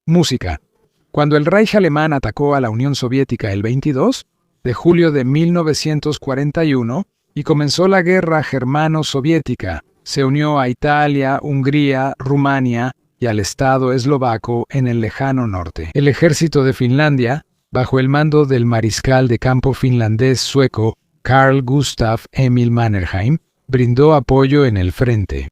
Música. Cuando el Reich alemán atacó a la Unión Soviética el 22 de julio de 1941 y comenzó la guerra germano-soviética, se unió a Italia, Hungría, Rumania y al Estado eslovaco en el lejano norte. El ejército de Finlandia, bajo el mando del mariscal de campo finlandés sueco Carl Gustaf Emil Mannerheim, brindó apoyo en el frente.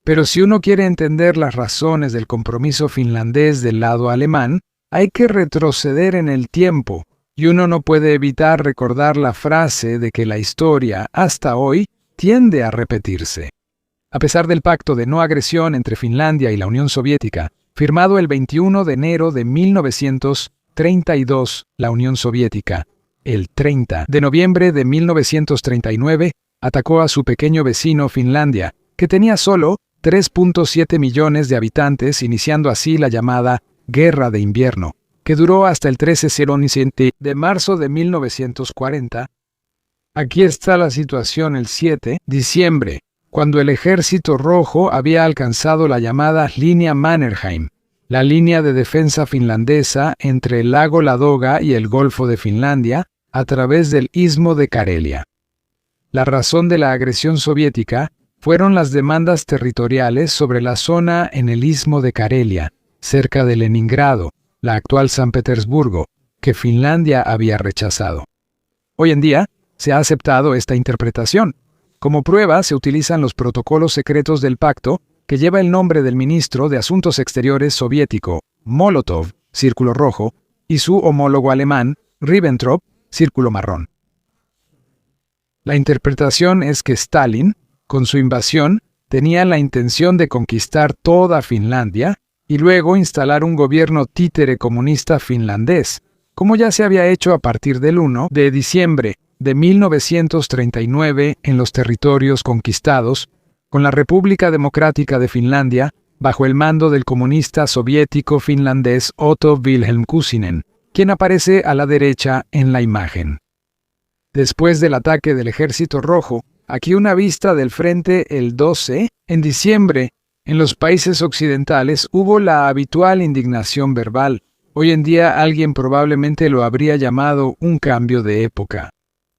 Pero si uno quiere entender las razones del compromiso finlandés del lado alemán, hay que retroceder en el tiempo, y uno no puede evitar recordar la frase de que la historia, hasta hoy, tiende a repetirse. A pesar del pacto de no agresión entre Finlandia y la Unión Soviética, firmado el 21 de enero de 1932, la Unión Soviética, el 30 de noviembre de 1939, atacó a su pequeño vecino Finlandia, que tenía solo 3.7 millones de habitantes, iniciando así la llamada Guerra de Invierno, que duró hasta el 13 de marzo de 1940. Aquí está la situación el 7 de diciembre, cuando el Ejército Rojo había alcanzado la llamada Línea Mannerheim, la línea de defensa finlandesa entre el lago Ladoga y el Golfo de Finlandia, a través del Istmo de Karelia. La razón de la agresión soviética fueron las demandas territoriales sobre la zona en el Istmo de Karelia, cerca de Leningrado, la actual San Petersburgo, que Finlandia había rechazado. Hoy en día se ha aceptado esta interpretación. Como prueba se utilizan los protocolos secretos del pacto, que lleva el nombre del ministro de Asuntos Exteriores soviético, Molotov, círculo rojo, y su homólogo alemán, Ribbentrop, círculo marrón. La interpretación es que Stalin, con su invasión, tenía la intención de conquistar toda Finlandia y luego instalar un gobierno títere comunista finlandés, como ya se había hecho a partir del 1 de diciembre de 1939 en los territorios conquistados, con la República Democrática de Finlandia bajo el mando del comunista soviético finlandés Otto Wilhelm Kuusinen, quien aparece a la derecha en la imagen. Después del ataque del Ejército Rojo, aquí una vista del frente el 12 en diciembre. En los países occidentales hubo la habitual indignación verbal. Hoy en día alguien probablemente lo habría llamado un cambio de época.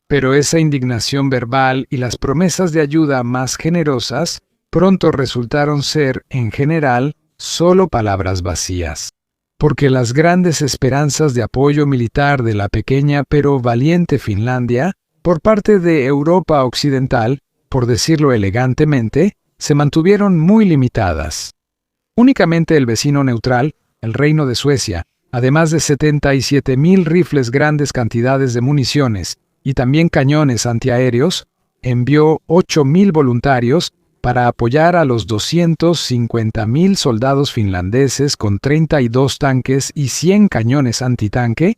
Pero esa indignación verbal y las promesas de ayuda más generosas pronto resultaron ser, en general, solo palabras vacías. Porque las grandes esperanzas de apoyo militar de la pequeña pero valiente Finlandia, por parte de Europa Occidental, por decirlo elegantemente, se mantuvieron muy limitadas. Únicamente el vecino neutral, el Reino de Suecia, además de 77,000 rifles, grandes cantidades de municiones y también cañones antiaéreos, envió 8,000 voluntarios para apoyar a los 250,000 soldados finlandeses con 32 tanques y 100 cañones antitanque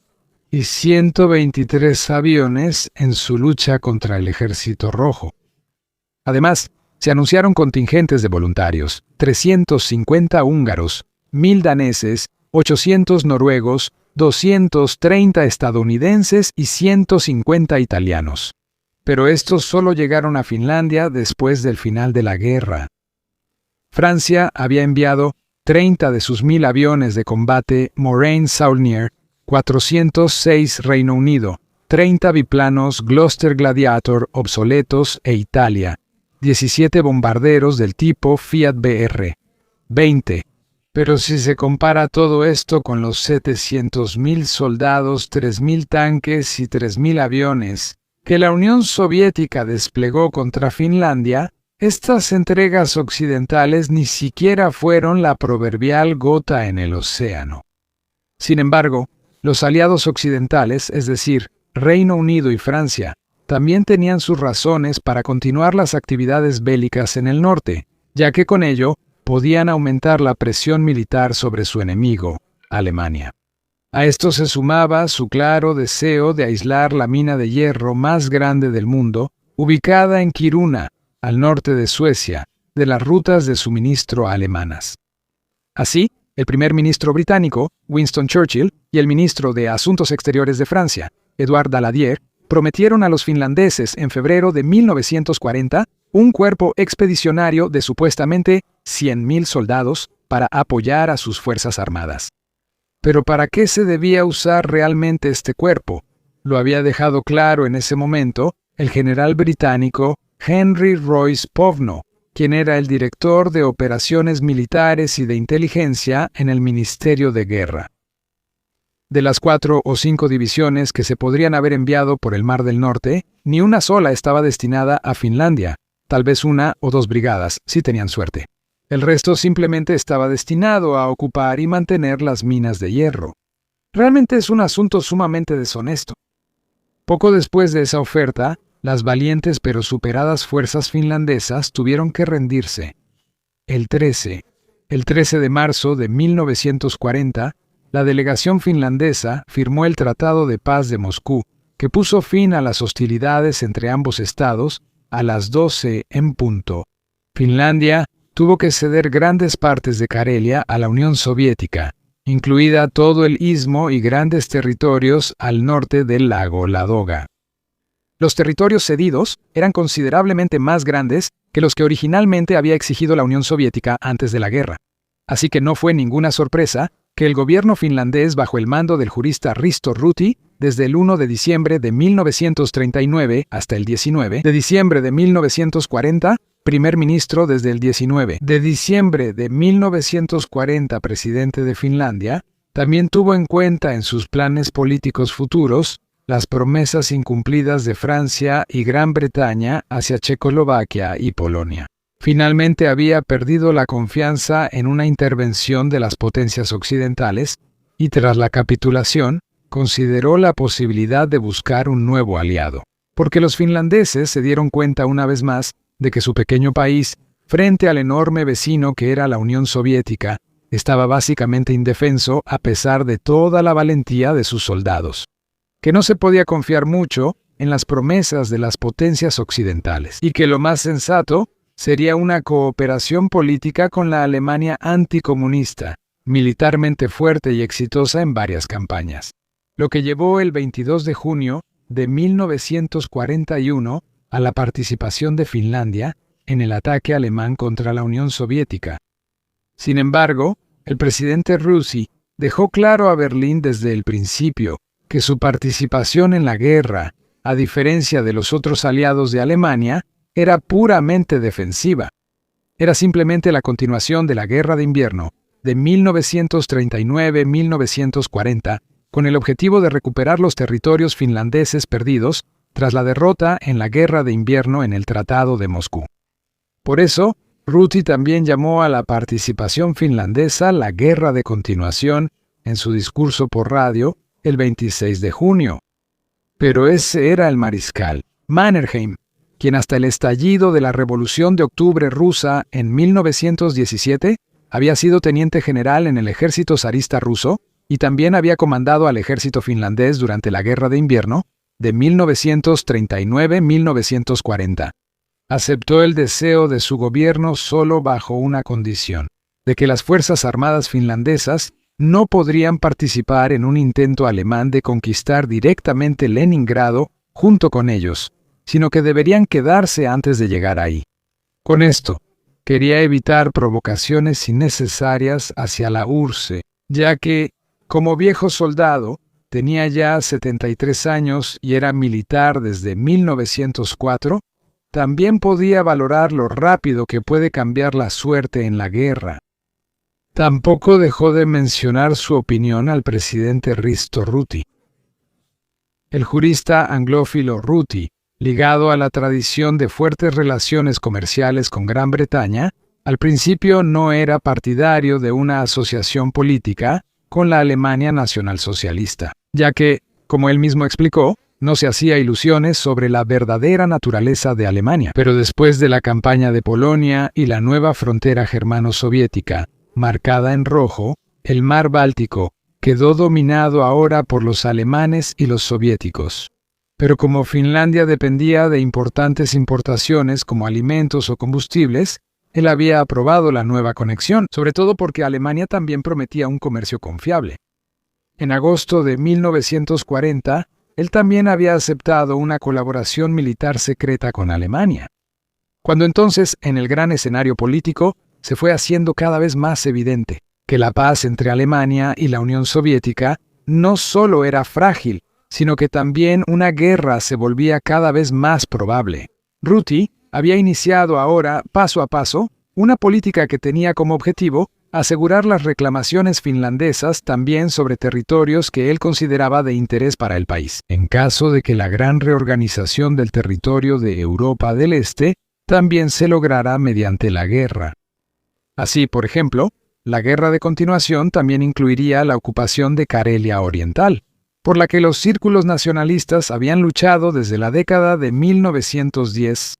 y 123 aviones en su lucha contra el Ejército Rojo. Además, se anunciaron contingentes de voluntarios, 350 húngaros, 1,000 daneses, 800 noruegos, 230 estadounidenses y 150 italianos. Pero estos solo llegaron a Finlandia después del final de la guerra. Francia había enviado 30 de sus 1,000 aviones de combate Morane-Saulnier, 406 Reino Unido, 30 biplanos Gloster Gladiator obsoletos e Italia, 17 bombarderos del tipo Fiat BR, 20. Pero si se compara todo esto con los 700,000 soldados, 3,000 tanques y 3,000 aviones que la Unión Soviética desplegó contra Finlandia, estas entregas occidentales ni siquiera fueron la proverbial gota en el océano. Sin embargo, los aliados occidentales, es decir, Reino Unido y Francia, también tenían sus razones para continuar las actividades bélicas en el norte, ya que con ello podían aumentar la presión militar sobre su enemigo, Alemania. A esto se sumaba su claro deseo de aislar la mina de hierro más grande del mundo, ubicada en Kiruna, al norte de Suecia, de las rutas de suministro alemanas. Así, el primer ministro británico, Winston Churchill, y el ministro de Asuntos Exteriores de Francia, Édouard Daladier, prometieron a los finlandeses en febrero de 1940 un cuerpo expedicionario de supuestamente 100,000 soldados para apoyar a sus fuerzas armadas. Pero ¿para qué se debía usar realmente este cuerpo? Lo había dejado claro en ese momento el general británico Henry Royce Povno, quien era el director de operaciones militares y de inteligencia en el Ministerio de Guerra. De las 4 o 5 divisiones que se podrían haber enviado por el Mar del Norte, ni una sola estaba destinada a Finlandia, tal vez 1 o 2 brigadas, si tenían suerte. El resto simplemente estaba destinado a ocupar y mantener las minas de hierro. Realmente es un asunto sumamente deshonesto. Poco después de esa oferta, las valientes pero superadas fuerzas finlandesas tuvieron que rendirse. El 13 de marzo de 1940, la delegación finlandesa firmó el Tratado de Paz de Moscú, que puso fin a las hostilidades entre ambos estados a las 12 en punto. Finlandia tuvo que ceder grandes partes de Karelia a la Unión Soviética, incluida todo el istmo y grandes territorios al norte del lago Ladoga. Los territorios cedidos eran considerablemente más grandes que los que originalmente había exigido la Unión Soviética antes de la guerra. Así que no fue ninguna sorpresa que el gobierno finlandés, bajo el mando del jurista Risto Ryti, desde el 1 de diciembre de 1939 hasta el 19 de diciembre de 1940, primer ministro desde el 19 de diciembre de 1940, presidente de Finlandia, también tuvo en cuenta en sus planes políticos futuros las promesas incumplidas de Francia y Gran Bretaña hacia Checoslovaquia y Polonia. Finalmente había perdido la confianza en una intervención de las potencias occidentales y tras la capitulación consideró la posibilidad de buscar un nuevo aliado, porque los finlandeses se dieron cuenta una vez más de que su pequeño país, frente al enorme vecino que era la Unión Soviética, estaba básicamente indefenso a pesar de toda la valentía de sus soldados, que no se podía confiar mucho en las promesas de las potencias occidentales y que lo más sensato sería una cooperación política con la Alemania anticomunista, militarmente fuerte y exitosa en varias campañas. Lo que llevó el 22 de junio de 1941 a la participación de Finlandia en el ataque alemán contra la Unión Soviética. Sin embargo, el presidente Ruzzi dejó claro a Berlín desde el principio que su participación en la guerra, a diferencia de los otros aliados de Alemania, era puramente defensiva. Era simplemente la continuación de la Guerra de Invierno de 1939-1940, con el objetivo de recuperar los territorios finlandeses perdidos tras la derrota en la Guerra de Invierno en el Tratado de Moscú. Por eso, Ryti también llamó a la participación finlandesa la Guerra de Continuación en su discurso por radio el 26 de junio. Pero ese era el mariscal Mannerheim, quien hasta el estallido de la Revolución de Octubre rusa en 1917 había sido teniente general en el ejército zarista ruso y también había comandado al ejército finlandés durante la Guerra de Invierno de 1939-1940. Aceptó el deseo de su gobierno solo bajo una condición, de que las fuerzas armadas finlandesas no podrían participar en un intento alemán de conquistar directamente Leningrado junto con ellos, sino que deberían quedarse antes de llegar ahí. Con esto, quería evitar provocaciones innecesarias hacia la URSS, ya que, como viejo soldado, tenía ya 73 años y era militar desde 1904, también podía valorar lo rápido que puede cambiar la suerte en la guerra. Tampoco dejó de mencionar su opinión al presidente Risto Ryti. El jurista anglófilo Ryti, ligado a la tradición de fuertes relaciones comerciales con Gran Bretaña, al principio no era partidario de una asociación política con la Alemania nacionalsocialista, ya que, como él mismo explicó, no se hacía ilusiones sobre la verdadera naturaleza de Alemania. Pero después de la campaña de Polonia y la nueva frontera germano-soviética, marcada en rojo, el mar Báltico quedó dominado ahora por los alemanes y los soviéticos. Pero como Finlandia dependía de importantes importaciones como alimentos o combustibles, él había aprobado la nueva conexión, sobre todo porque Alemania también prometía un comercio confiable. En agosto de 1940, él también había aceptado una colaboración militar secreta con Alemania. Cuando entonces, en el gran escenario político, se fue haciendo cada vez más evidente que la paz entre Alemania y la Unión Soviética no solo era frágil, sino que también una guerra se volvía cada vez más probable. Ryti había iniciado ahora, paso a paso, una política que tenía como objetivo asegurar las reclamaciones finlandesas también sobre territorios que él consideraba de interés para el país, en caso de que la gran reorganización del territorio de Europa del Este también se lograra mediante la guerra. Así, por ejemplo, la guerra de continuación también incluiría la ocupación de Karelia Oriental, por la que los círculos nacionalistas habían luchado desde la década de 1910.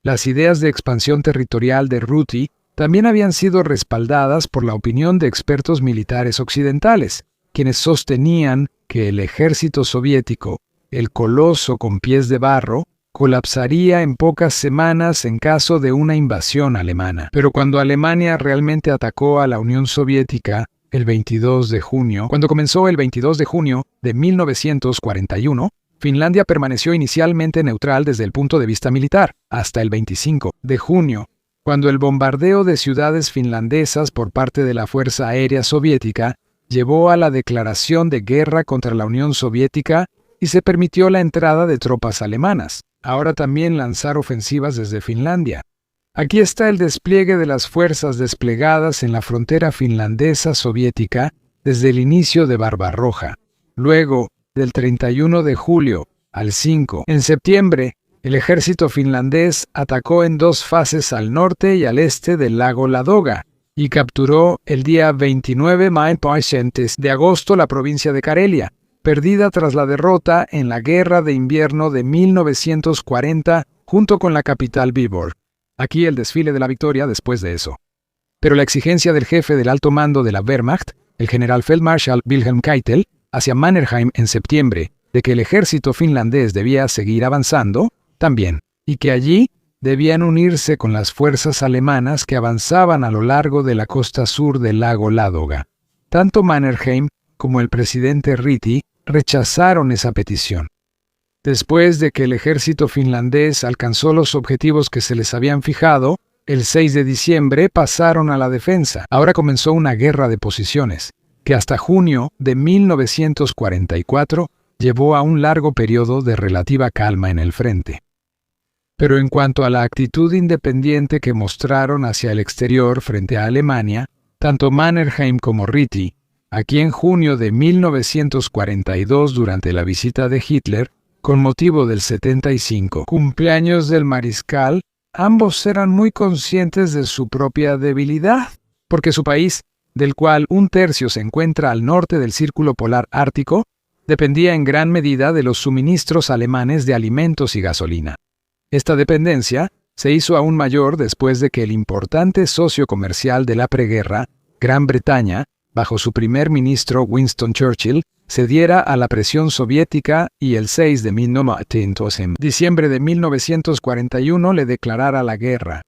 Las ideas de expansión territorial de Ryti también habían sido respaldadas por la opinión de expertos militares occidentales, quienes sostenían que el ejército soviético, el coloso con pies de barro, colapsaría en pocas semanas en caso de una invasión alemana. Pero cuando Alemania realmente atacó a la Unión Soviética cuando comenzó el 22 de junio de 1941, Finlandia permaneció inicialmente neutral desde el punto de vista militar, hasta el 25 de junio, cuando el bombardeo de ciudades finlandesas por parte de la Fuerza Aérea Soviética llevó a la declaración de guerra contra la Unión Soviética y se permitió la entrada de tropas alemanas, ahora también lanzar ofensivas desde Finlandia. Aquí está el despliegue de las fuerzas desplegadas en la frontera finlandesa soviética desde el inicio de Barbarroja. Luego, del 31 de julio al 5 en septiembre, el ejército finlandés atacó en dos fases al norte y al este del lago Ladoga y capturó el día 29 de agosto la provincia de Karelia, perdida tras la derrota en la Guerra de Invierno de 1940 junto con la capital Viborg. Aquí el desfile de la victoria después de eso. Pero la exigencia del jefe del alto mando de la Wehrmacht, el general Feldmarschall Wilhelm Keitel, hacia Mannerheim en septiembre, de que el ejército finlandés debía seguir avanzando, también, y que allí debían unirse con las fuerzas alemanas que avanzaban a lo largo de la costa sur del lago Ladoga. Tanto Mannerheim como el presidente Ryti rechazaron esa petición. Después de que el ejército finlandés alcanzó los objetivos que se les habían fijado, el 6 de diciembre pasaron a la defensa. Ahora comenzó una guerra de posiciones, que hasta junio de 1944 llevó a un largo periodo de relativa calma en el frente. Pero en cuanto a la actitud independiente que mostraron hacia el exterior frente a Alemania, tanto Mannerheim como Ryti, aquí en junio de 1942 durante la visita de Hitler, con motivo del 75 cumpleaños del mariscal, ambos eran muy conscientes de su propia debilidad, porque su país, del cual un tercio se encuentra al norte del Círculo Polar Ártico, dependía en gran medida de los suministros alemanes de alimentos y gasolina. Esta dependencia se hizo aún mayor después de que el importante socio comercial de la preguerra, Gran Bretaña, bajo su primer ministro Winston Churchill, cediera a la presión soviética y el 6 de diciembre de 1941 le declarara la guerra.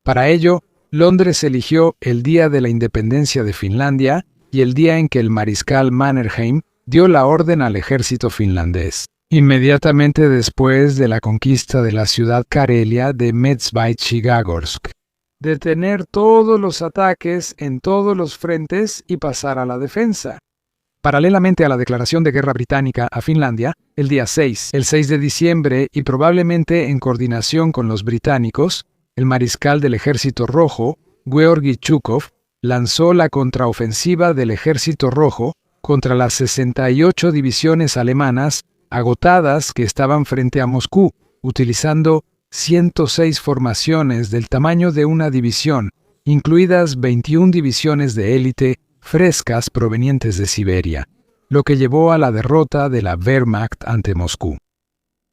Para ello, Londres eligió el día de la independencia de Finlandia y el día en que el mariscal Mannerheim dio la orden al ejército finlandés, inmediatamente después de la conquista de la ciudad Karelia de Medzhbytskyi-Zagorsk, detener todos los ataques en todos los frentes y pasar a la defensa. Paralelamente a la declaración de guerra británica a Finlandia, el día 6, el 6 de diciembre, y probablemente en coordinación con los británicos, el mariscal del Ejército Rojo, Georgi Zhukov, lanzó la contraofensiva del Ejército Rojo contra las 68 divisiones alemanas agotadas que estaban frente a Moscú, utilizando 106 formaciones del tamaño de una división, incluidas 21 divisiones de élite frescas provenientes de Siberia, lo que llevó a la derrota de la Wehrmacht ante Moscú.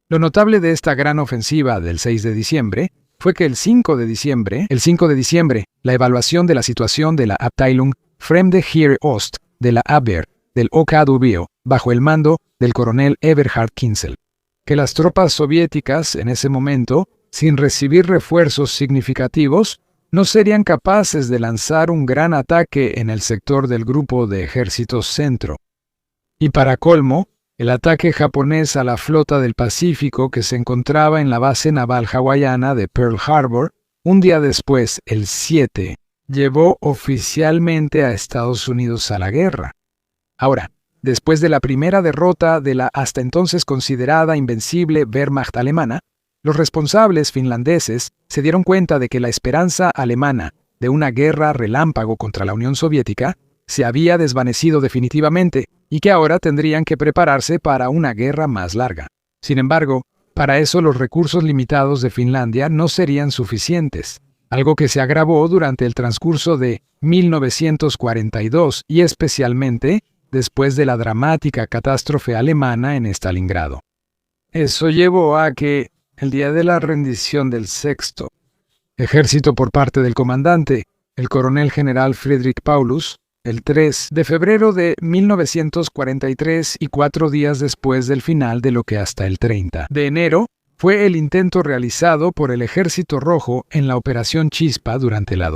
Lo notable de esta gran ofensiva del 6 de diciembre fue que el 5 de diciembre, la evaluación de la situación de la Abteilung Fremde Heere Ost de la Abwehr del OKW, bajo el mando del coronel Eberhard Kinzel, que las tropas soviéticas en ese momento, sin recibir refuerzos significativos, no serían capaces de lanzar un gran ataque en el sector del grupo de ejércitos centro. Y para colmo, el ataque japonés a la flota del Pacífico que se encontraba en la base naval hawaiana de Pearl Harbor, un día después, el 7, llevó oficialmente a Estados Unidos a la guerra. Ahora, después de la primera derrota de la hasta entonces considerada invencible Wehrmacht alemana, los responsables finlandeses se dieron cuenta de que la esperanza alemana de una guerra relámpago contra la Unión Soviética se había desvanecido definitivamente y que ahora tendrían que prepararse para una guerra más larga. Sin embargo, para eso los recursos limitados de Finlandia no serían suficientes, algo que se agravó durante el transcurso de 1942 y especialmente después de la dramática catástrofe alemana en Stalingrado. Eso llevó a que, el día de la rendición del Sexto Ejército por parte del comandante, el coronel general Friedrich Paulus, el 3 de febrero de 1943 y 4 días después del final de lo que hasta el 30 de enero fue el intento realizado por el Ejército Rojo en la Operación Chispa durante la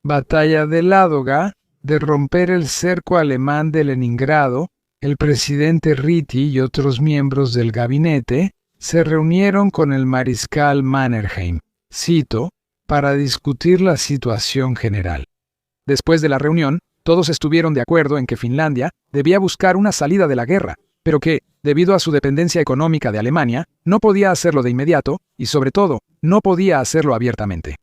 Batalla de Ládoga, de romper el cerco alemán de Leningrado. El presidente Ryti y otros miembros del gabinete se reunieron con el mariscal Mannerheim, cito, para discutir la situación general. Después de la reunión, todos estuvieron de acuerdo en que Finlandia debía buscar una salida de la guerra, pero que, debido a su dependencia económica de Alemania, no podía hacerlo de inmediato y, sobre todo, no podía hacerlo abiertamente.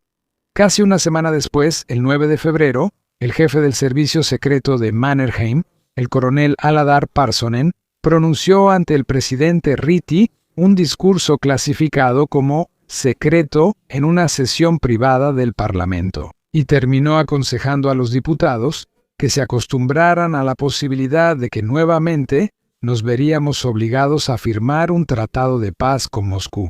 Casi una semana después, el 9 de febrero, el jefe del servicio secreto de Mannerheim, el coronel Aladar Parsonen, pronunció ante el presidente Ryti un discurso clasificado como secreto en una sesión privada del Parlamento, y terminó aconsejando a los diputados que se acostumbraran a la posibilidad de que nuevamente nos veríamos obligados a firmar un tratado de paz con Moscú.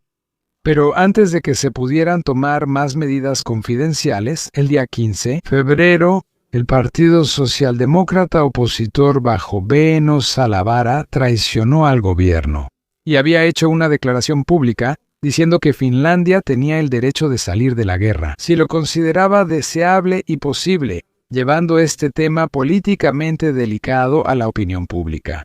Pero antes de que se pudieran tomar más medidas confidenciales, el día 15 de febrero, el Partido Socialdemócrata opositor bajo Väinö Salavaara traicionó al gobierno y había hecho una declaración pública diciendo que Finlandia tenía el derecho de salir de la guerra, si lo consideraba deseable y posible, llevando este tema políticamente delicado a la opinión pública.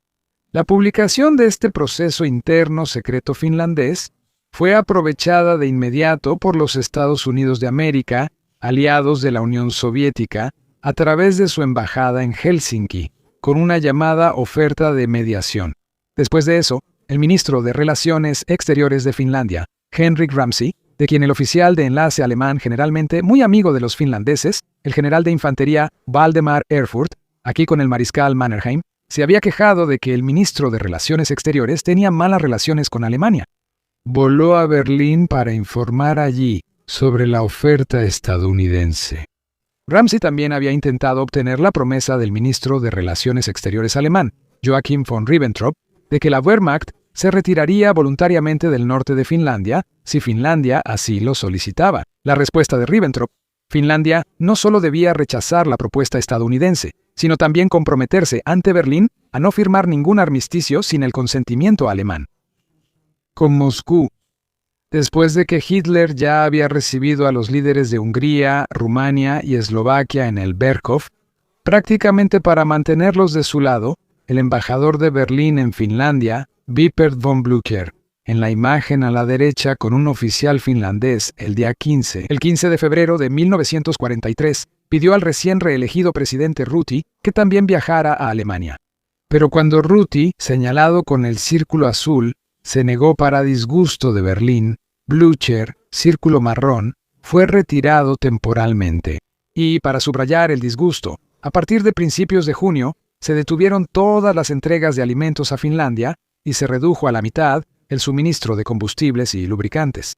La publicación de este proceso interno secreto finlandés fue aprovechada de inmediato por los Estados Unidos de América, aliados de la Unión Soviética, a través de su embajada en Helsinki, con una llamada oferta de mediación. Después de eso, el ministro de Relaciones Exteriores de Finlandia, Henrik Ramsay, de quien el oficial de enlace alemán generalmente muy amigo de los finlandeses, el general de infantería Valdemar Erfurt, aquí con el mariscal Mannerheim, se había quejado de que el ministro de Relaciones Exteriores tenía malas relaciones con Alemania. Voló a Berlín para informar allí sobre la oferta estadounidense. Ramsay también había intentado obtener la promesa del ministro de Relaciones Exteriores alemán, Joachim von Ribbentrop, de que la Wehrmacht se retiraría voluntariamente del norte de Finlandia si Finlandia así lo solicitaba. La respuesta de Ribbentrop: Finlandia no solo debía rechazar la propuesta estadounidense, sino también comprometerse ante Berlín a no firmar ningún armisticio sin el consentimiento alemán. Con Moscú. Después de que Hitler ya había recibido a los líderes de Hungría, Rumania y Eslovaquia en el Berghof, prácticamente para mantenerlos de su lado, el embajador de Berlín en Finlandia, Vipert von Blücher, en la imagen a la derecha con un oficial finlandés el día 15 de febrero de 1943, pidió al recién reelegido presidente Ryti que también viajara a Alemania. Pero cuando Ryti, señalado con el círculo azul, se negó para disgusto de Berlín, Blücher, círculo marrón, fue retirado temporalmente. Y, para subrayar el disgusto, a partir de principios de junio, se detuvieron todas las entregas de alimentos a Finlandia y se redujo a la mitad el suministro de combustibles y lubricantes.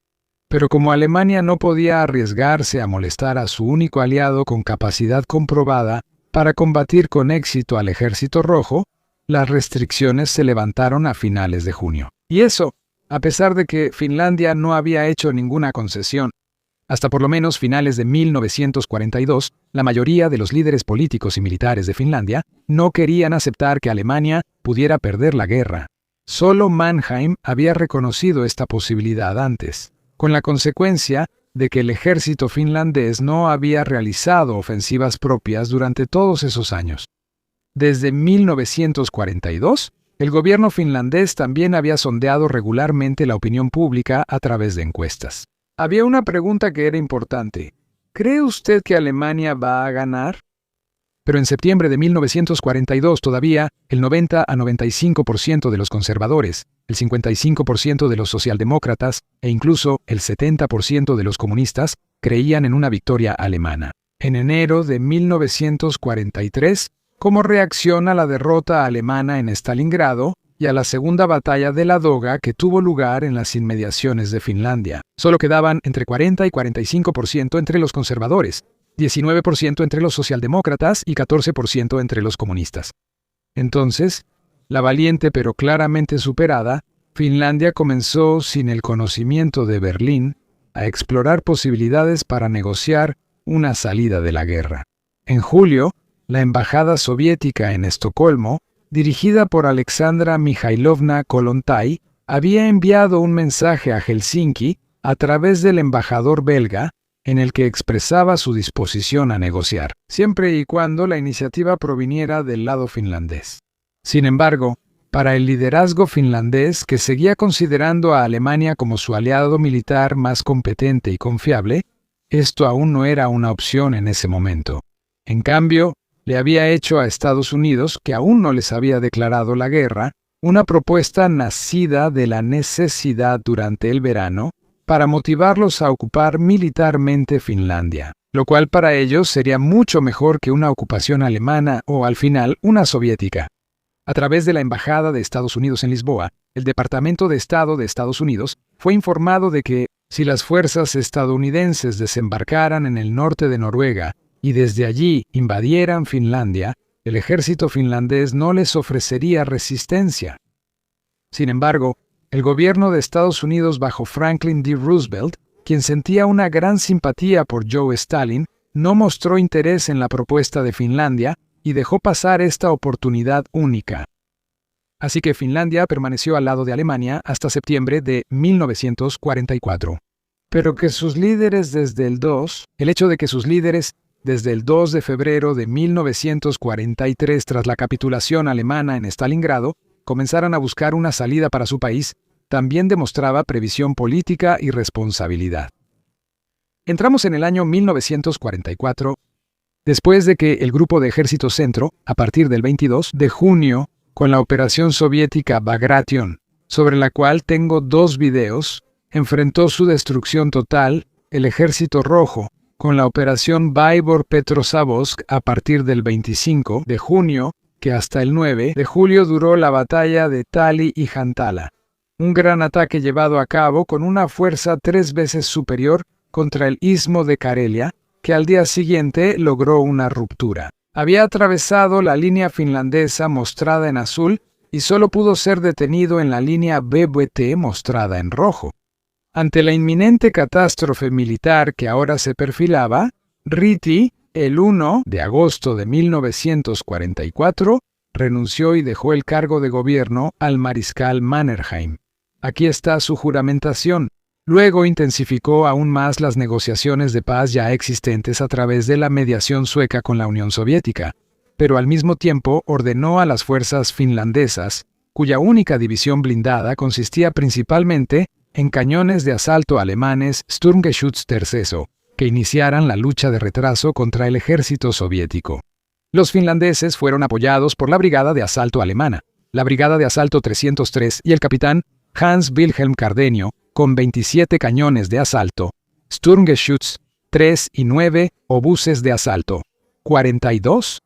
Pero como Alemania no podía arriesgarse a molestar a su único aliado con capacidad comprobada para combatir con éxito al Ejército Rojo, las restricciones se levantaron a finales de junio. Y eso, a pesar de que Finlandia no había hecho ninguna concesión. Hasta por lo menos finales de 1942, la mayoría de los líderes políticos y militares de Finlandia no querían aceptar que Alemania pudiera perder la guerra. Solo Mannheim había reconocido esta posibilidad antes, con la consecuencia de que el ejército finlandés no había realizado ofensivas propias durante todos esos años. Desde 1942, el gobierno finlandés también había sondeado regularmente la opinión pública a través de encuestas. Había una pregunta que era importante. ¿Cree usted que Alemania va a ganar? Pero en septiembre de 1942 todavía el 90 a 95% de los conservadores, el 55% de los socialdemócratas e incluso el 70% de los comunistas creían en una victoria alemana. En enero de 1943, como reacción a la derrota alemana en Stalingrado y a la segunda batalla de Ladoga que tuvo lugar en las inmediaciones de Finlandia, solo quedaban entre 40 y 45% entre los conservadores, 19% entre los socialdemócratas y 14% entre los comunistas. Entonces, la valiente pero claramente superada, Finlandia comenzó, sin el conocimiento de Berlín, a explorar posibilidades para negociar una salida de la guerra. En julio, la embajada soviética en Estocolmo, dirigida por Alexandra Mikhailovna Kollontai, había enviado un mensaje a Helsinki a través del embajador belga en el que expresaba su disposición a negociar, siempre y cuando la iniciativa proviniera del lado finlandés. Sin embargo, para el liderazgo finlandés, que seguía considerando a Alemania como su aliado militar más competente y confiable, esto aún no era una opción en ese momento. En cambio, le había hecho a Estados Unidos, que aún no les había declarado la guerra, una propuesta nacida de la necesidad durante el verano para motivarlos a ocupar militarmente Finlandia, lo cual para ellos sería mucho mejor que una ocupación alemana o, al final, una soviética. A través de la Embajada de Estados Unidos en Lisboa, el Departamento de Estado de Estados Unidos fue informado de que, si las fuerzas estadounidenses desembarcaran en el norte de Noruega y desde allí invadieran Finlandia, el ejército finlandés no les ofrecería resistencia. Sin embargo, el gobierno de Estados Unidos bajo Franklin D. Roosevelt, quien sentía una gran simpatía por Joe Stalin, no mostró interés en la propuesta de Finlandia y dejó pasar esta oportunidad única. Así que Finlandia permaneció al lado de Alemania hasta septiembre de 1944. Pero que sus líderes el hecho de que sus líderes desde el 2 de febrero de 1943, tras la capitulación alemana en Stalingrado, comenzaran a buscar una salida para su país, también demostraba previsión política y responsabilidad. Entramos en el año 1944, después de que el Grupo de Ejército Centro, a partir del 22 de junio, con la operación soviética Bagration, sobre la cual tengo 2 videos, enfrentó su destrucción total, el Ejército Rojo, con la operación Baibor-Petrozavodsk a partir del 25 de junio, que hasta el 9 de julio duró la batalla de Tali y Jantala. Un gran ataque llevado a cabo con una fuerza 3 veces superior contra el istmo de Karelia, que al día siguiente logró una ruptura. Había atravesado la línea finlandesa mostrada en azul y solo pudo ser detenido en la línea BBT mostrada en rojo. Ante la inminente catástrofe militar que ahora se perfilaba, Ryti, el 1 de agosto de 1944, renunció y dejó el cargo de gobierno al mariscal Mannerheim. Aquí está su juramentación. Luego intensificó aún más las negociaciones de paz ya existentes a través de la mediación sueca con la Unión Soviética, pero al mismo tiempo ordenó a las fuerzas finlandesas, cuya única división blindada consistía principalmente en cañones de asalto alemanes Sturmgeschütz III, que iniciaran la lucha de retraso contra el ejército soviético. Los finlandeses fueron apoyados por la Brigada de Asalto Alemana, la Brigada de Asalto 303 y el capitán Hans Wilhelm Cardenio, con 27 cañones de asalto, Sturmgeschütz 3 y 9 obuses de asalto, 42,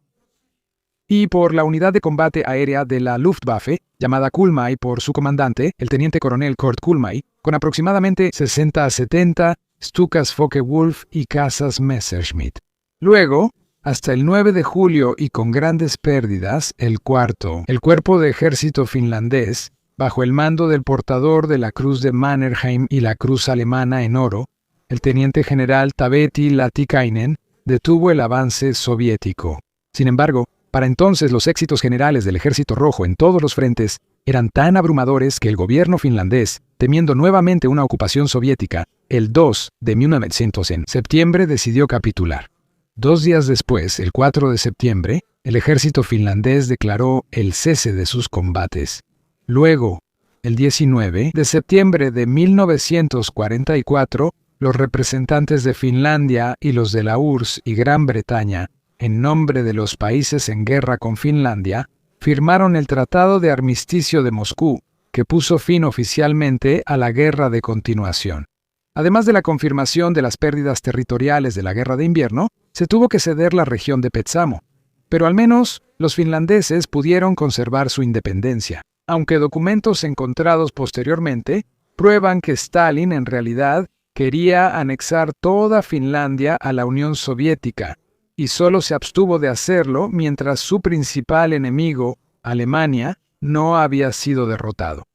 y por la unidad de combate aérea de la Luftwaffe, llamada Kulmai por su comandante, el teniente coronel Kurt Kulmai, con aproximadamente 60 a 70 Stukas Focke-Wulf y cazas Messerschmitt. Luego, hasta el 9 de julio y con grandes pérdidas, el cuerpo de ejército finlandés, bajo el mando del portador de la Cruz de Mannerheim y la Cruz Alemana en oro, el teniente general Taavetti Laatikainen, detuvo el avance soviético. Sin embargo, para entonces los éxitos generales del Ejército Rojo en todos los frentes eran tan abrumadores que el gobierno finlandés, temiendo nuevamente una ocupación soviética, el 2 de 1900 en septiembre decidió capitular. 2 días después, el 4 de septiembre, el ejército finlandés declaró el cese de sus combates. Luego, el 19 de septiembre de 1944, los representantes de Finlandia y los de la URSS y Gran Bretaña, en nombre de los países en guerra con Finlandia, firmaron el Tratado de Armisticio de Moscú, que puso fin oficialmente a la guerra de continuación. Además de la confirmación de las pérdidas territoriales de la Guerra de Invierno, se tuvo que ceder la región de Petsamo, pero al menos los finlandeses pudieron conservar su independencia, aunque documentos encontrados posteriormente prueban que Stalin en realidad quería anexar toda Finlandia a la Unión Soviética, y solo se abstuvo de hacerlo mientras su principal enemigo, Alemania, no había sido derrotado.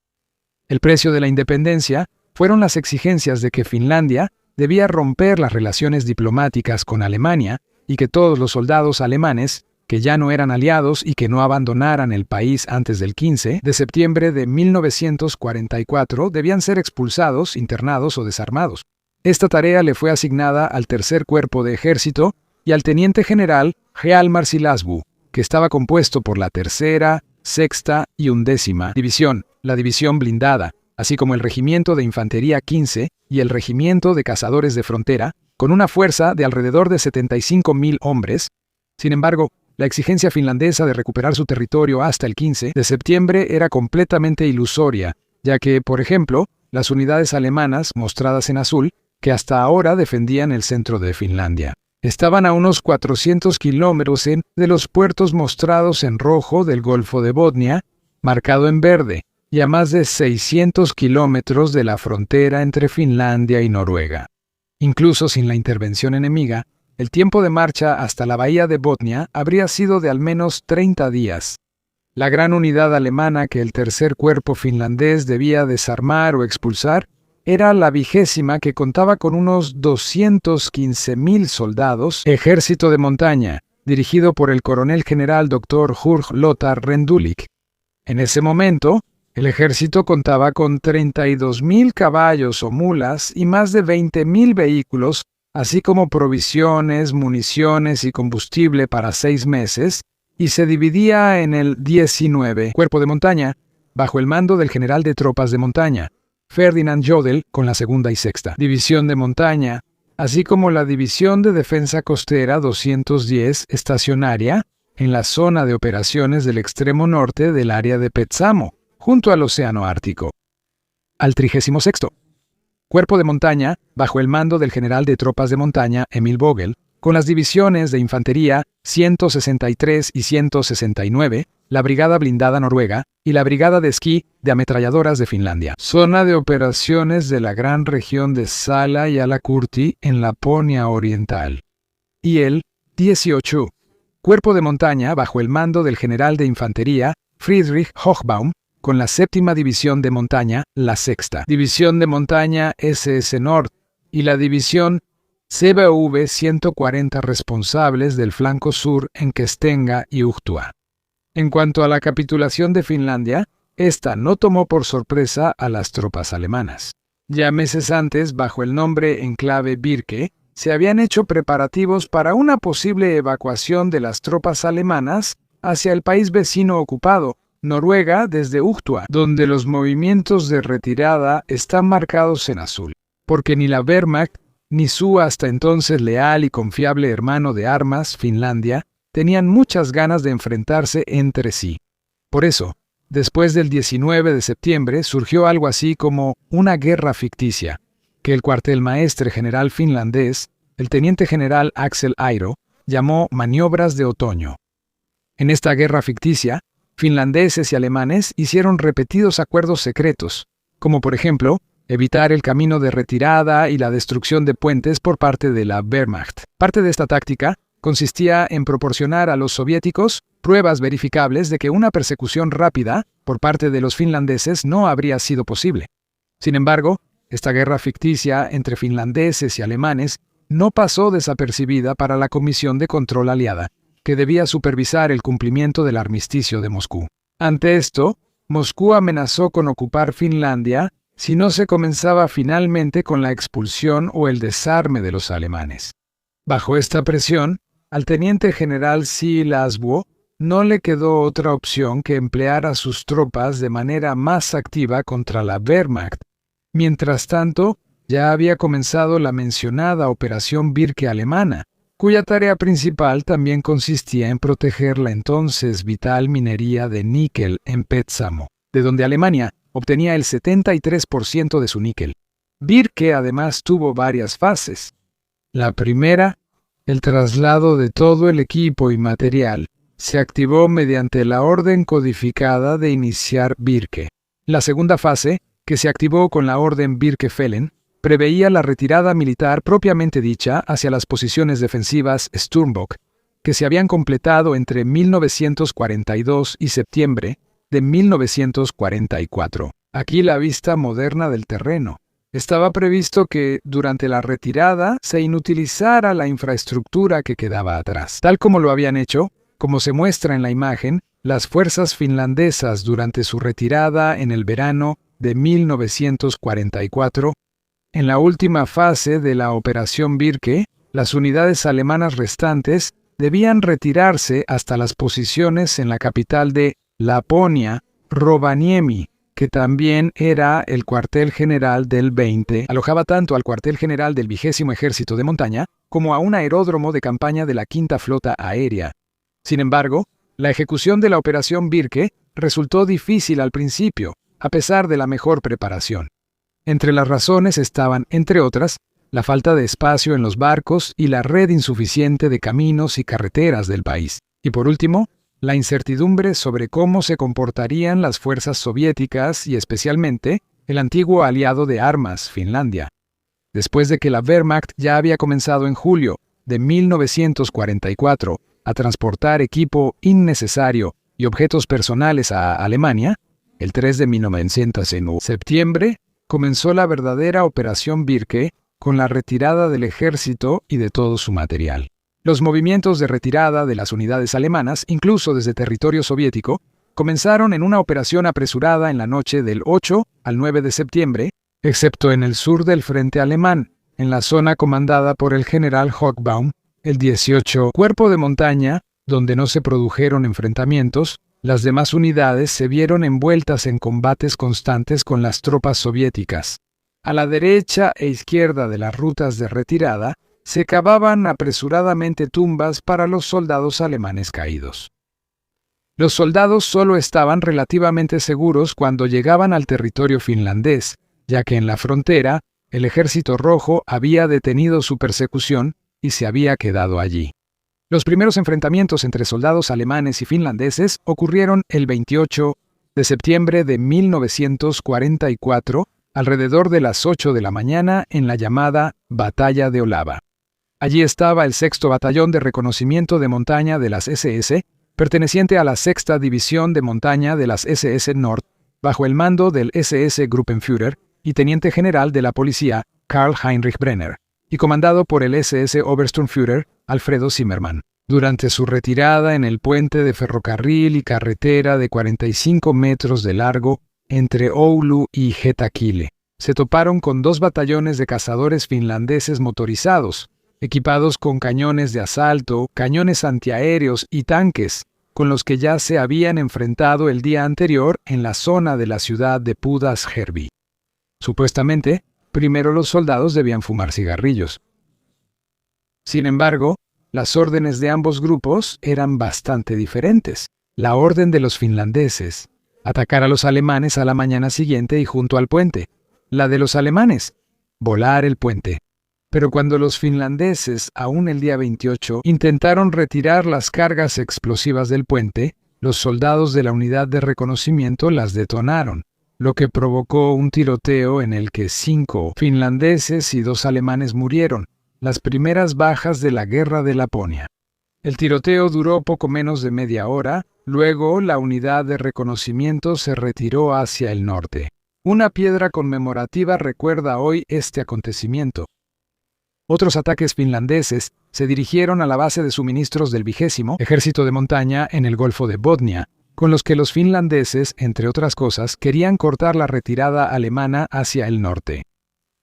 El precio de la independencia fueron las exigencias de que Finlandia debía romper las relaciones diplomáticas con Alemania y que todos los soldados alemanes, que ya no eran aliados y que no abandonaran el país antes del 15 de septiembre de 1944, debían ser expulsados, internados o desarmados. Esta tarea le fue asignada al Tercer Cuerpo de Ejército y al teniente general Hjalmar Silasvu, que estaba compuesto por la Tercera, Sexta y Undécima División, la División Blindada, así como el Regimiento de Infantería 15 y el Regimiento de Cazadores de Frontera, con una fuerza de alrededor de 75,000 hombres. Sin embargo, la exigencia finlandesa de recuperar su territorio hasta el 15 de septiembre era completamente ilusoria, ya que, por ejemplo, las unidades alemanas, mostradas en azul, que hasta ahora defendían el centro de Finlandia, estaban a unos 400 kilómetros de los puertos mostrados en rojo del Golfo de Botnia, marcado en verde, y a más de 600 kilómetros de la frontera entre Finlandia y Noruega. Incluso sin la intervención enemiga, el tiempo de marcha hasta la bahía de Botnia habría sido de al menos 30 días. La gran unidad alemana que el Tercer Cuerpo finlandés debía desarmar o expulsar era la 20ª, que contaba con unos 215,000 soldados, ejército de montaña, dirigido por el coronel general Dr. Jurg Lothar Rendulic. En ese momento, el ejército contaba con 32,000 caballos o mulas y más de 20,000 vehículos, así como provisiones, municiones y combustible para 6 meses, y se dividía en el 19 Cuerpo de Montaña, bajo el mando del general de tropas de montaña, Ferdinand Jodl, con la segunda y sexta División de Montaña, así como la División de Defensa Costera 210 estacionaria en la zona de operaciones del extremo norte del área de Petsamo, junto al Océano Ártico. Al 36º Cuerpo de Montaña, bajo el mando del general de tropas de montaña Emil Vogel, con las divisiones de Infantería 163 y 169, la Brigada Blindada Noruega y la Brigada de Esquí de Ametralladoras de Finlandia. Zona de operaciones de la gran región de Sala y Alakurti en Laponia Oriental. Y el 18 Cuerpo de Montaña, bajo el mando del general de Infantería Friedrich Hochbaum, con la 7ª División de Montaña, la 6ª División de Montaña SS Nord y la División CBV 140 responsables del flanco sur en Kestenga y Uhtua. En cuanto a la capitulación de Finlandia, esta no tomó por sorpresa a las tropas alemanas. Ya meses antes, bajo el nombre enclave Birke, se habían hecho preparativos para una posible evacuación de las tropas alemanas hacia el país vecino ocupado, Noruega, desde Uhtua, donde los movimientos de retirada están marcados en azul, porque ni la Wehrmacht ni su hasta entonces leal y confiable hermano de armas, Finlandia, tenían muchas ganas de enfrentarse entre sí. Por eso, después del 19 de septiembre surgió algo así como una guerra ficticia, que el cuartelmaestre general finlandés, el teniente general Axel Airo, llamó maniobras de otoño. En esta guerra ficticia, finlandeses y alemanes hicieron repetidos acuerdos secretos, como por ejemplo, evitar el camino de retirada y la destrucción de puentes por parte de la Wehrmacht. Parte de esta táctica consistía en proporcionar a los soviéticos pruebas verificables de que una persecución rápida por parte de los finlandeses no habría sido posible. Sin embargo, esta guerra ficticia entre finlandeses y alemanes no pasó desapercibida para la Comisión de Control Aliada, que debía supervisar el cumplimiento del armisticio de Moscú. Ante esto, Moscú amenazó con ocupar Finlandia si no se comenzaba finalmente con la expulsión o el desarme de los alemanes. Bajo esta presión, al teniente general Silasvu no le quedó otra opción que emplear a sus tropas de manera más activa contra la Wehrmacht. Mientras tanto, ya había comenzado la mencionada Operación Birke alemana, cuya tarea principal también consistía en proteger la entonces vital minería de níquel en Pétzamo, de donde Alemania obtenía el 73% de su níquel. Birke además tuvo varias fases. La primera, el traslado de todo el equipo y material, se activó mediante la orden codificada de iniciar Birke. La segunda fase, que se activó con la orden Birkefehlen, preveía la retirada militar propiamente dicha hacia las posiciones defensivas Sturmbock, que se habían completado entre 1942 y septiembre de 1944. Aquí la vista moderna del terreno. Estaba previsto que, durante la retirada, se inutilizara la infraestructura que quedaba atrás. Tal como lo habían hecho, como se muestra en la imagen, las fuerzas finlandesas durante su retirada en el verano de 1944. En la última fase de la Operación Birke, las unidades alemanas restantes debían retirarse hasta las posiciones en la capital de Laponia, Rovaniemi, que también era el cuartel general del 20, alojaba tanto al cuartel general del 20º Ejército de Montaña como a un aeródromo de campaña de la 5ª Flota Aérea. Sin embargo, la ejecución de la Operación Birke resultó difícil al principio, a pesar de la mejor preparación. Entre las razones estaban, entre otras, la falta de espacio en los barcos y la red insuficiente de caminos y carreteras del país. Y por último, la incertidumbre sobre cómo se comportarían las fuerzas soviéticas y especialmente el antiguo aliado de armas, Finlandia. Después de que la Wehrmacht ya había comenzado en julio de 1944 a transportar equipo innecesario y objetos personales a Alemania, el 3 de 1900 en septiembre, comenzó la verdadera Operación Birke con la retirada del ejército y de todo su material. Los movimientos de retirada de las unidades alemanas, incluso desde territorio soviético, comenzaron en una operación apresurada en la noche del 8 al 9 de septiembre, excepto en el sur del frente alemán, en la zona comandada por el general Hochbaum, el 18 Cuerpo de Montaña, donde no se produjeron enfrentamientos. Las demás unidades se vieron envueltas en combates constantes con las tropas soviéticas. A la derecha e izquierda de las rutas de retirada se cavaban apresuradamente tumbas para los soldados alemanes caídos. Los soldados solo estaban relativamente seguros cuando llegaban al territorio finlandés, ya que en la frontera el Ejército Rojo había detenido su persecución y se había quedado allí. Los primeros enfrentamientos entre soldados alemanes y finlandeses ocurrieron el 28 de septiembre de 1944, alrededor de las 8 de la mañana en la llamada Batalla de Olava. Allí estaba el 6º Batallón de Reconocimiento de Montaña de las SS, perteneciente a la 6ª División de Montaña de las SS Nord, bajo el mando del SS Gruppenführer y teniente general de la policía Karl Heinrich Brenner, y comandado por el SS Obersturmführer Alfredo Zimmermann. Durante su retirada en el puente de ferrocarril y carretera de 45 metros de largo entre Oulu y Getakile, se toparon con 2 batallones de cazadores finlandeses motorizados, equipados con cañones de asalto, cañones antiaéreos y tanques, con los que ya se habían enfrentado el día anterior en la zona de la ciudad de Pudasjärvi. Supuestamente, primero los soldados debían fumar cigarrillos. Sin embargo, las órdenes de ambos grupos eran bastante diferentes. La orden de los finlandeses, atacar a los alemanes a la mañana siguiente y junto al puente. La de los alemanes, volar el puente. Pero cuando los finlandeses, aún el día 28, intentaron retirar las cargas explosivas del puente, los soldados de la unidad de reconocimiento las detonaron, lo que provocó un tiroteo en el que 5 finlandeses y 2 alemanes murieron, las primeras bajas de la Guerra de Laponia. El tiroteo duró poco menos de media hora, luego la unidad de reconocimiento se retiró hacia el norte. Una piedra conmemorativa recuerda hoy este acontecimiento. Otros ataques finlandeses se dirigieron a la base de suministros del 20º Ejército de Montaña en el Golfo de Botnia, con los que los finlandeses, entre otras cosas, querían cortar la retirada alemana hacia el norte.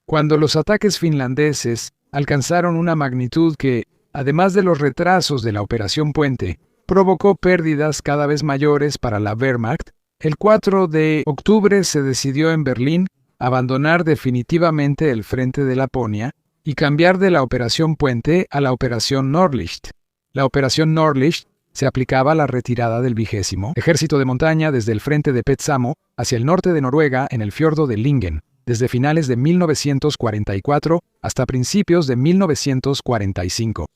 Cuando los ataques finlandeses alcanzaron una magnitud que, además de los retrasos de la Operación Puente, provocó pérdidas cada vez mayores para la Wehrmacht, el 4 de octubre se decidió en Berlín abandonar definitivamente el frente de Laponia y cambiar de la Operación Puente a la Operación Nordlicht. La Operación Nordlicht se aplicaba a la retirada del 20º Ejército de Montaña desde el frente de Petsamo hacia el norte de Noruega en el fiordo de Lingen, desde finales de 1944 hasta principios de 1945.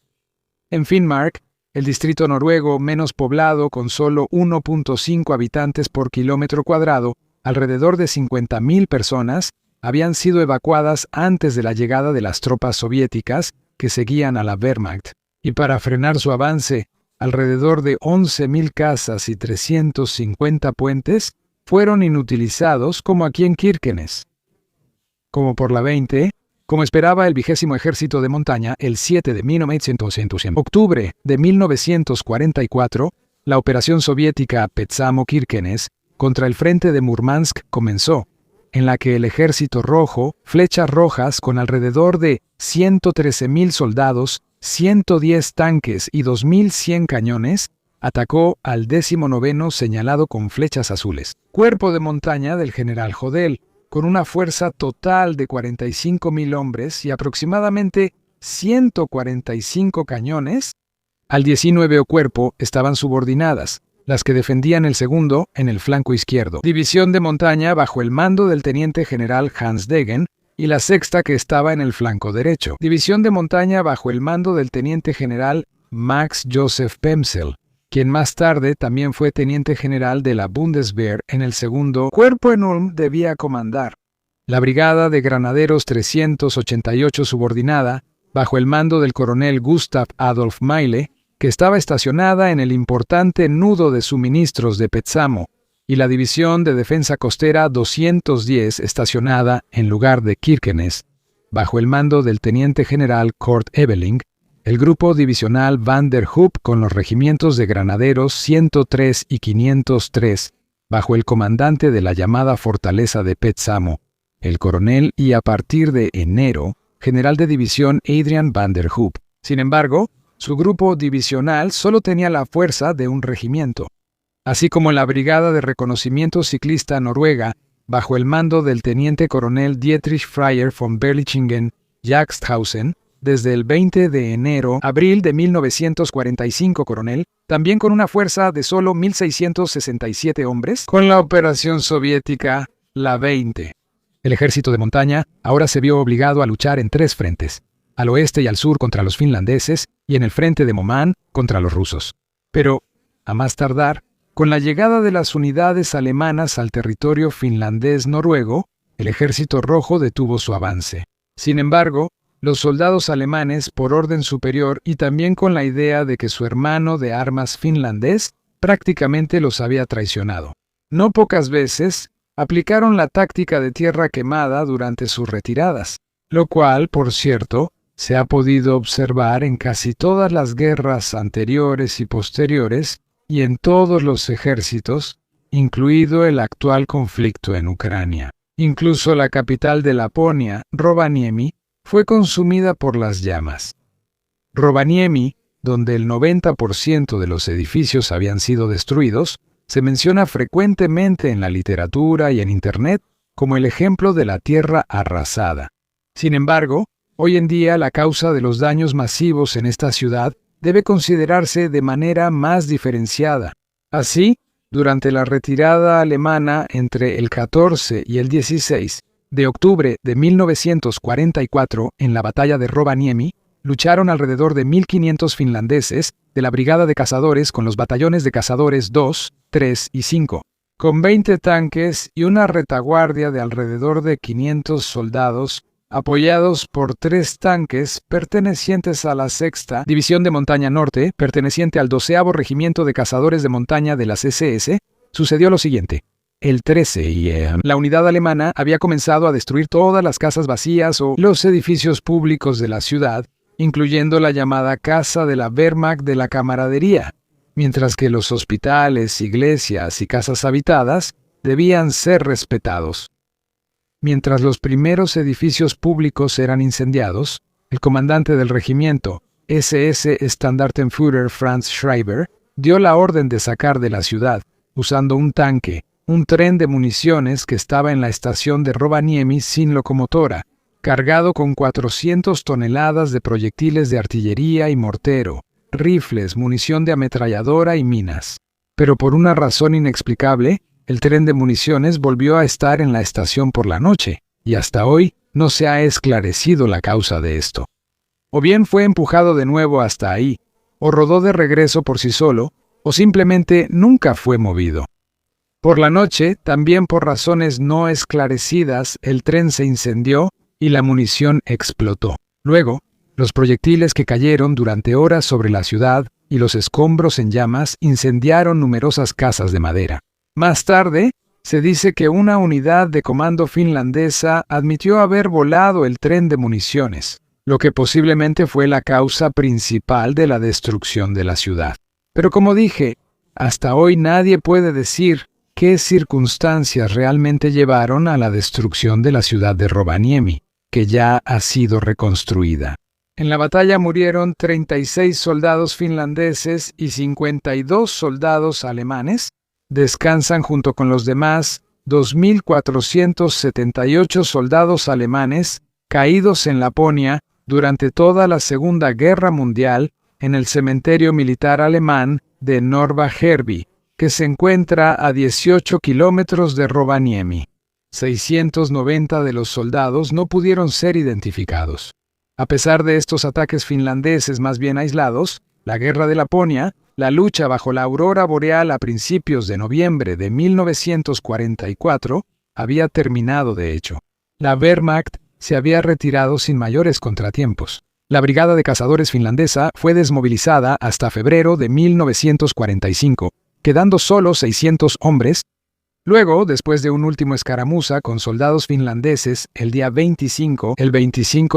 En Finnmark, el distrito noruego menos poblado con solo 1.5 habitantes por kilómetro cuadrado, alrededor de 50.000 personas habían sido evacuadas antes de la llegada de las tropas soviéticas que seguían a la Wehrmacht, y para frenar su avance, alrededor de 11.000 casas y 350 puentes fueron inutilizados como aquí en Kirkenes. Como por la 20, como esperaba el 20º Ejército de Montaña, el 7 de 1900 en octubre de 1944, la operación soviética Petsamo-Kirkenes contra el frente de Murmansk comenzó, en la que el Ejército Rojo, flechas rojas con alrededor de 113.000 soldados, 110 tanques y 2.100 cañones, atacó al 19º señalado con flechas azules, cuerpo de montaña del general Jodl, con una fuerza total de 45.000 hombres y aproximadamente 145 cañones. Al 19º cuerpo estaban subordinadas, las que defendían el segundo en el flanco izquierdo, división de montaña bajo el mando del teniente general Hans Degen, y la sexta que estaba en el flanco derecho, división de montaña bajo el mando del teniente general Max Joseph Pemsel, quien más tarde también fue teniente general de la Bundeswehr en el segundo cuerpo en Ulm debía comandar. La brigada de granaderos 388 subordinada, bajo el mando del coronel Gustav Adolf Meile, que estaba estacionada en el importante nudo de suministros de Petsamo, y la división de defensa costera 210 estacionada en lugar de Kirkenes, bajo el mando del teniente general Kurt Ebeling, el grupo divisional Van der Hoop con los regimientos de granaderos 103 y 503, bajo el comandante de la llamada fortaleza de Petsamo, el coronel y a partir de enero, general de división Adrian Van der Hoop. Sin embargo, su grupo divisional solo tenía la fuerza de un regimiento, así como la Brigada de Reconocimiento Ciclista Noruega, bajo el mando del teniente coronel Dietrich Freyr von Berlichingen-Jagdhausen, desde el 20 de enero-abril de 1945, coronel, también con una fuerza de solo 1.667 hombres, con la operación soviética, la 20. El ejército de montaña ahora se vio obligado a luchar en tres frentes, al oeste y al sur contra los finlandeses y en el frente de Moman contra los rusos. Pero, a más tardar, con la llegada de las unidades alemanas al territorio finlandés-noruego, el ejército rojo detuvo su avance. Sin embargo, los soldados alemanes, por orden superior y también con la idea de que su hermano de armas finlandés prácticamente los había traicionado, no pocas veces aplicaron la táctica de tierra quemada durante sus retiradas, lo cual, por cierto, se ha podido observar en casi todas las guerras anteriores y posteriores y en todos los ejércitos, incluido el actual conflicto en Ucrania. Incluso la capital de Laponia, Rovaniemi, fue consumida por las llamas. Rovaniemi, donde el 90% de los edificios habían sido destruidos, se menciona frecuentemente en la literatura y en Internet como el ejemplo de la tierra arrasada. Sin embargo, hoy en día la causa de los daños masivos en esta ciudad debe considerarse de manera más diferenciada. Así, durante la retirada alemana entre el 14 y el 16 de octubre de 1944, en la batalla de Rovaniemi, lucharon alrededor de 1.500 finlandeses de la Brigada de Cazadores con los batallones de cazadores 2, 3 y 5, con 20 tanques y una retaguardia de alrededor de 500 soldados, apoyados por 3 tanques pertenecientes a la Sexta División de Montaña Norte, perteneciente al 12º Regimiento de Cazadores de Montaña de las SS. Sucedió lo siguiente. El 13 la unidad alemana había comenzado a destruir todas las casas vacías o los edificios públicos de la ciudad, incluyendo la llamada Casa de la Wehrmacht de la Camaradería, mientras que los hospitales, iglesias y casas habitadas debían ser respetados. Mientras los primeros edificios públicos eran incendiados, el comandante del regimiento, SS Standartenführer Franz Schreiber, dio la orden de sacar de la ciudad, usando un tanque, un tren de municiones que estaba en la estación de Rovaniemi sin locomotora, cargado con 400 toneladas de proyectiles de artillería y mortero, rifles, munición de ametralladora y minas. Pero por una razón inexplicable, el tren de municiones volvió a estar en la estación por la noche, y hasta hoy no se ha esclarecido la causa de esto. O bien fue empujado de nuevo hasta ahí, o rodó de regreso por sí solo, o simplemente nunca fue movido. Por la noche, también por razones no esclarecidas, el tren se incendió y la munición explotó. Luego, los proyectiles que cayeron durante horas sobre la ciudad y los escombros en llamas incendiaron numerosas casas de madera. Más tarde, se dice que una unidad de comando finlandesa admitió haber volado el tren de municiones, lo que posiblemente fue la causa principal de la destrucción de la ciudad. Pero como dije, hasta hoy nadie puede decir qué circunstancias realmente llevaron a la destrucción de la ciudad de Rovaniemi, que ya ha sido reconstruida. En la batalla murieron 36 soldados finlandeses y 52 soldados alemanes. Descansan junto con los demás 2.478 soldados alemanes caídos en Laponia durante toda la Segunda Guerra Mundial en el cementerio militar alemán de Norrväjärvi, que se encuentra a 18 kilómetros de Rovaniemi. 690 de los soldados no pudieron ser identificados. A pesar de estos ataques finlandeses más bien aislados, la Guerra de Laponia, la lucha bajo la aurora boreal a principios de noviembre de 1944, había terminado de hecho. La Wehrmacht se había retirado sin mayores contratiempos. La Brigada de Cazadores finlandesa fue desmovilizada hasta febrero de 1945, quedando solo 600 hombres. Luego, después de un último escaramuza con soldados finlandeses el 25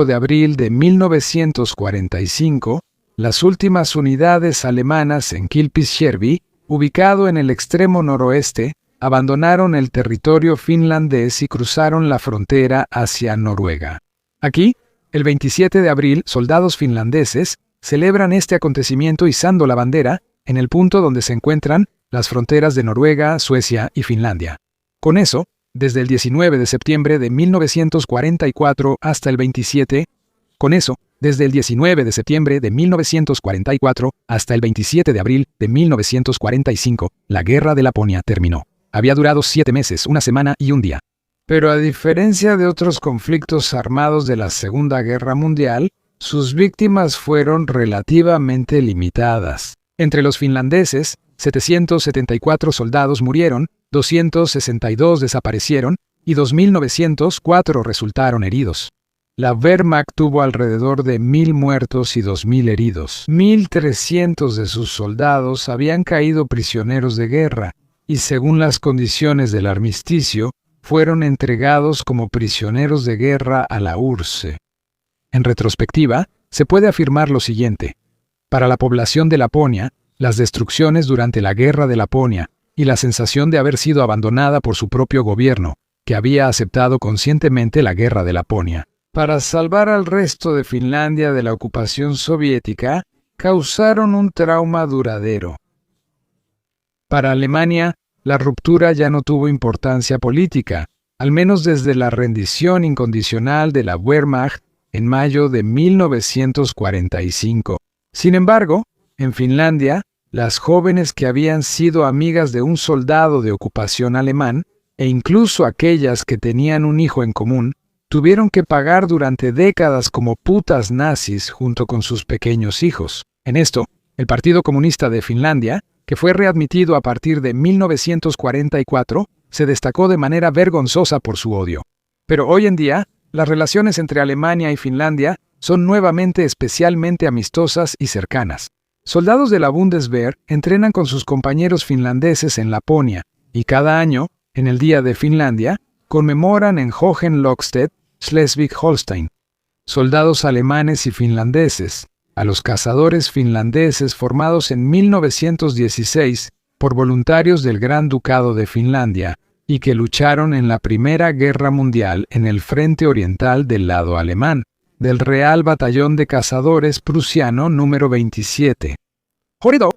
de abril de 1945, las últimas unidades alemanas en Kilpisjärvi, ubicado en el extremo noroeste, abandonaron el territorio finlandés y cruzaron la frontera hacia Noruega. Aquí, el 27 de abril, soldados finlandeses celebran este acontecimiento izando la bandera en el punto donde se encuentran las fronteras de Noruega, Suecia y Finlandia. Con eso, desde el 19 de septiembre de 1944 hasta el 27 de abril de 1945, la Guerra de Laponia terminó. Había durado 7 meses, 1 semana y 1 día. Pero a diferencia de otros conflictos armados de la Segunda Guerra Mundial, sus víctimas fueron relativamente limitadas. Entre los finlandeses, 774 soldados murieron, 262 desaparecieron y 2.904 resultaron heridos. La Wehrmacht tuvo alrededor de 1.000 muertos y 2.000 heridos. 1.300 de sus soldados habían caído prisioneros de guerra y, según las condiciones del armisticio, fueron entregados como prisioneros de guerra a la URSS. En retrospectiva, se puede afirmar lo siguiente. Para la población de Laponia, las destrucciones durante la Guerra de Laponia y la sensación de haber sido abandonada por su propio gobierno, que había aceptado conscientemente la Guerra de Laponia, para salvar al resto de Finlandia de la ocupación soviética, causaron un trauma duradero. Para Alemania, la ruptura ya no tuvo importancia política, al menos desde la rendición incondicional de la Wehrmacht en mayo de 1945. Sin embargo, en Finlandia, las jóvenes que habían sido amigas de un soldado de ocupación alemán, e incluso aquellas que tenían un hijo en común, tuvieron que pagar durante décadas como putas nazis junto con sus pequeños hijos. En esto, el Partido Comunista de Finlandia, que fue readmitido a partir de 1944, se destacó de manera vergonzosa por su odio. Pero hoy en día, las relaciones entre Alemania y Finlandia son nuevamente especialmente amistosas y cercanas. Soldados de la Bundeswehr entrenan con sus compañeros finlandeses en Laponia y cada año, en el Día de Finlandia, conmemoran en Hohenlockstedt, Schleswig-Holstein. Soldados alemanes y finlandeses, a los cazadores finlandeses formados en 1916 por voluntarios del Gran Ducado de Finlandia y que lucharon en la Primera Guerra Mundial en el frente oriental del lado alemán, del Real Batallón de Cazadores Prusiano número 27. ¡Jorido!